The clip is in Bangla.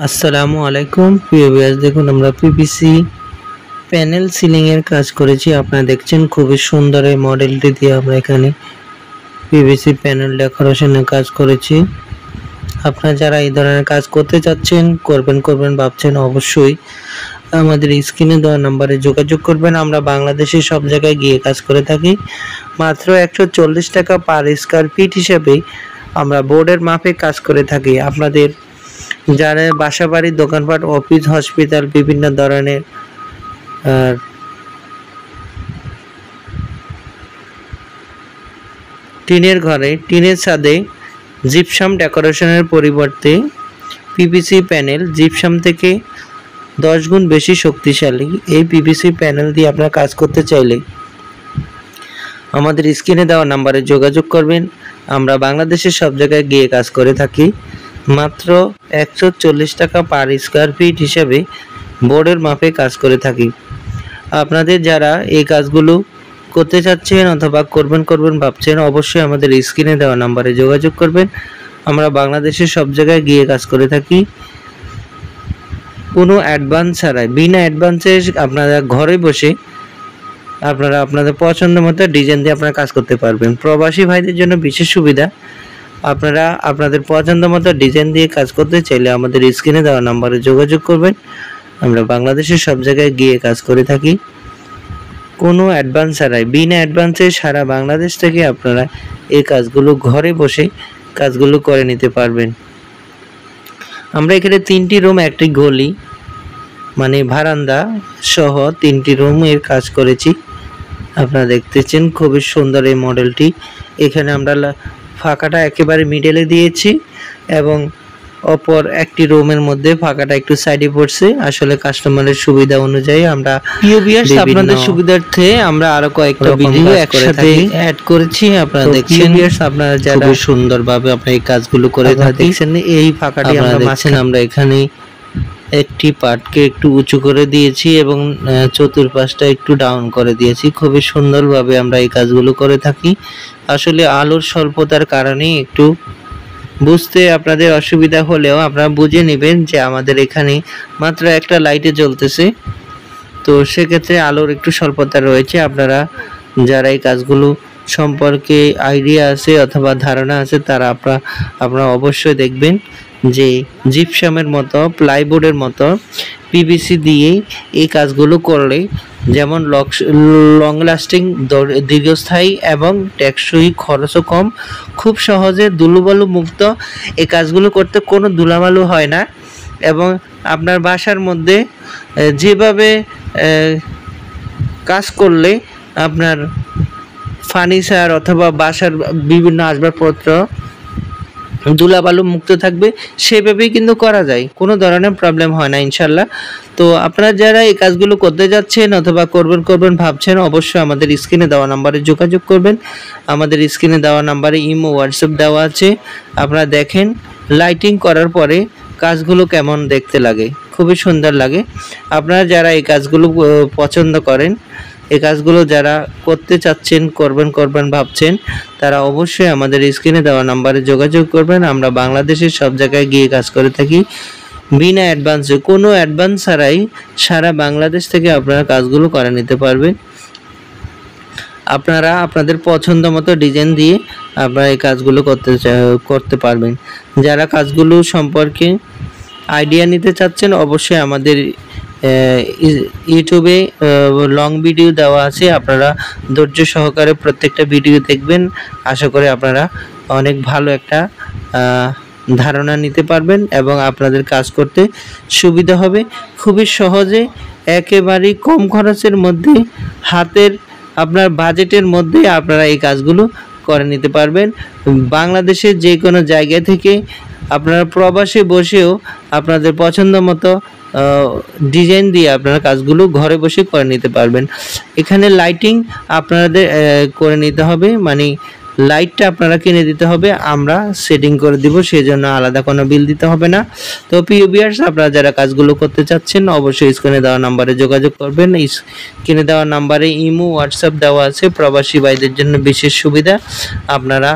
আসসালামু আলাইকুম প্রিয় ভিউয়ার্স, দেখুন আমরা পিভিসি প্যানেল সিলিং এর কাজ করেছি। আপনারা দেখছেন খুবই সুন্দর এই মডেলটি দিয়ে আমরা এখানে পিভিসি প্যানেল ডেকোরেশনের কাজ করেছি। আপনারা যারা এই ধরনের কাজ করতে চাচ্ছেন, করবেন ভাবছেন, অবশ্যই আমাদের স্ক্রিনে দেওয়া নম্বরে যোগাযোগ করবেন। আমরা বাংলাদেশের সব জায়গায় গিয়ে কাজ করে থাকি। মাত্র 140 টাকা পার স্কয়ার ফিট হিসেবে আমরা বোর্ডের মাপে কাজ করে থাকি। আপনাদের যারা বাসাবাড়ি, দোকানপাট, অফিস, হসপিটাল, বিভিন্ন ধরনের টিনের ঘরে, টিনের ছাদে জিপসাম ডেকোরেশনের পরিবর্তে পিভিসি প্যানেল জিপসাম থেকে 10 গুণ বেশি শক্তিশালী এই পিভিসি প্যানেল দিয়ে আপনারা কাজ করতে চাইলে আমাদের স্ক্রিনে দেওয়া নম্বরে যোগাযোগ করবেন। আমরা বাংলাদেশের সব জায়গায় গিয়ে কাজ করে থাকি। মাত্র 140 টাকা পার স্কয়ার ফিট হিসেবে বোর্ডের মাপে কাজ করে থাকি। আপনাদের যারা এই কাজগুলো করতে চাচ্ছেন অথবা করবেন ভাবছেন, অবশ্যই আমাদের স্ক্রিনে দেওয়া নম্বরে যোগাযোগ করবেন। আমরা বাংলাদেশের সব জায়গায় গিয়ে কাজ করে থাকি কোনো অ্যাডভান্স ছাড়াই। বিনা অ্যাডভান্সে আপনারা ঘরে বসে আপনারা আপনাদের পছন্দ মতো ডিজাইন দিয়ে আপনারা কাজ করতে পারবেন। প্রবাসী ভাইদের জন্য বিশেষ সুবিধা, আপনারা আপনাদের পছন্দ মতো ডিজাইন দিয়ে কাজ করতে চাইলে আমাদের স্ক্রিনে দেওয়া নম্বরে যোগাযোগ করবেন। আমরা বাংলাদেশের সব জায়গায় গিয়ে কাজ করে থাকি কোনো অ্যাডভান্স ছাড়াই। বিনা অ্যাডভান্সে সারা বাংলাদেশ থেকে আপনারা এই কাজগুলো ঘরে বসে কাজগুলো করে নিতে পারবেন। আমরা এখানে 3টি রুম, একটি গলি মানে বারান্দা সহ 3টি রুমের কাজ করেছি। আপনারা দেখতেছেন খুবই সুন্দর এই মডেলটি। এখানে আমরা ফাঁকাটা একেবারে মিডলে দিয়েছি এবং অপর একটি রুমের মধ্যে ফাঁকাটা একটু সাইডে পড়ছে। আসলে কাস্টমারের সুবিধা অনুযায়ী আমরা আপনাদের সুবিধার্থে আমরা আরো কয়েকটা ভিডিও একসাথে অ্যাড করেছি। আপনারা দেখছেন, আপনারা যারা খুব সুন্দরভাবে আপনারা এই কাজগুলো করে দেখছেন। এই ফাঁকাটি আমরা এখানে একটি পার্টকে একটু উঁচু করে দিয়েছি এবং চতুর্পাশটা একটু ডাউন করে দিয়েছি। খুবই সুন্দরভাবে আমরা এই কাজগুলো করে থাকি। আসলে আলোর স্বল্পতার কারণে একটু বুঝতে আপনাদের অসুবিধা হলেও আপনারা বুঝে নেবেন যে আমাদের এখানে মাত্র একটা লাইটে জ্বলতেছে, তো সেক্ষেত্রে আলোর একটু স্বল্পতা রয়েছে। আপনারা যারা এই কাজগুলো সম্পর্কে আইডিয়া আছে অথবা ধারণা আছে তারা আপনারা অবশ্যই দেখবেন যে জিপসামের মতো, প্লাইবোর্ডের মতো পিভিসি দিয়ে এই কাজগুলো করলে যেমন লং লাস্টিং, দীর্ঘস্থায়ী এবং টেকসই, খরচও কম, খুব সহজে ধুলোবালু মুক্ত এই কাজগুলো করতে কোনো ধুলাবালু হয় না। এবং আপনার বাসার মধ্যে যেভাবে কাজ করলে আপনার ফার্নিচার অথবা বাসার বিভিন্ন আসবাবপত্র ধুলাবালু মুক্ত থাকবে, সেভাবেই কিন্তু করা যায়, কোনো ধরনের প্রবলেম হয় না ইনশাল্লাহ। তো আপনারা যারা এই কাজগুলো করতে যাচ্ছেন অথবা করবেন ভাবছেন, অবশ্যই আমাদের স্ক্রিনে দেওয়া নম্বরে যোগাযোগ করবেন। আমাদের স্ক্রিনে দেওয়া নম্বরে ইমো, হোয়াটসঅ্যাপ দেওয়া আছে। আপনারা দেখেন লাইটিং করার পরে কাজগুলো কেমন দেখতে লাগে, খুবই সুন্দর লাগে। আপনারা যারা এই কাজগুলো পছন্দ করেন, এই কাজগুলো যারা করতে চাচ্ছেন, করবেন ভাবছেন, তারা অবশ্যই আমাদের স্ক্রিনে দেওয়া নম্বরে যোগাযোগ করবেন। আমরা বাংলাদেশের সব জায়গায় গিয়ে কাজ করে থাকি বিনা অ্যাডভান্সে, কোনো অ্যাডভান্স ছাড়াই সারা বাংলাদেশ থেকে আপনারা কাজগুলো করে নিতে পারবেন। আপনারা আপনাদের পছন্দ মতো ডিজাইন দিয়ে আপনারা এই কাজগুলো করতে পারবেন। যারা কাজগুলো সম্পর্কে আইডিয়া নিতে চাচ্ছেন, অবশ্যই আমাদের ইউটিউবে লং ভিডিও দেওয়া আছে। আপনারা ধৈর্য সহকারে প্রত্যেকটা ভিডিও দেখবেন। আশা করি আপনারা অনেক ভালো একটা ধারণা নিতে পারবেন এবং আপনাদের কাজ করতে সুবিধা হবে। খুবই সহজে, একেবারেই কম খরচের মধ্যে, হাতের আপনার বাজেটের মধ্যে আপনারা এই কাজগুলো করে নিতে পারবেন। বাংলাদেশের যে কোনো জায়গা থেকে আপনারা প্রবাসে বসেও আপনাদের পছন্দ মতো ডিজাইন দিয়ে আপনারা কাজগুলো ঘরে বসে করে নিতে পারবেন। এখানে লাইটিং আপনাদের করে নিতে হবে, মানে লাইটটা আপনারা কিনে দিতে হবে, আমরা সেটিং করে দিব, সেজন্য আলাদা কোনো বিল দিতে হবে না। তো প্রিয় ভিউয়ার্স, আপনারা যারা কাজগুলো করতে চাচ্ছেন অবশ্যই স্ক্রিনে দেওয়া নম্বরে যোগাযোগ করবেন। স্ক্রিনে দেওয়া নম্বরে ইমো, হোয়াটসঅ্যাপ দেওয়া আছে। প্রবাসী ভাইদের জন্য বিশেষ সুবিধা, আপনারা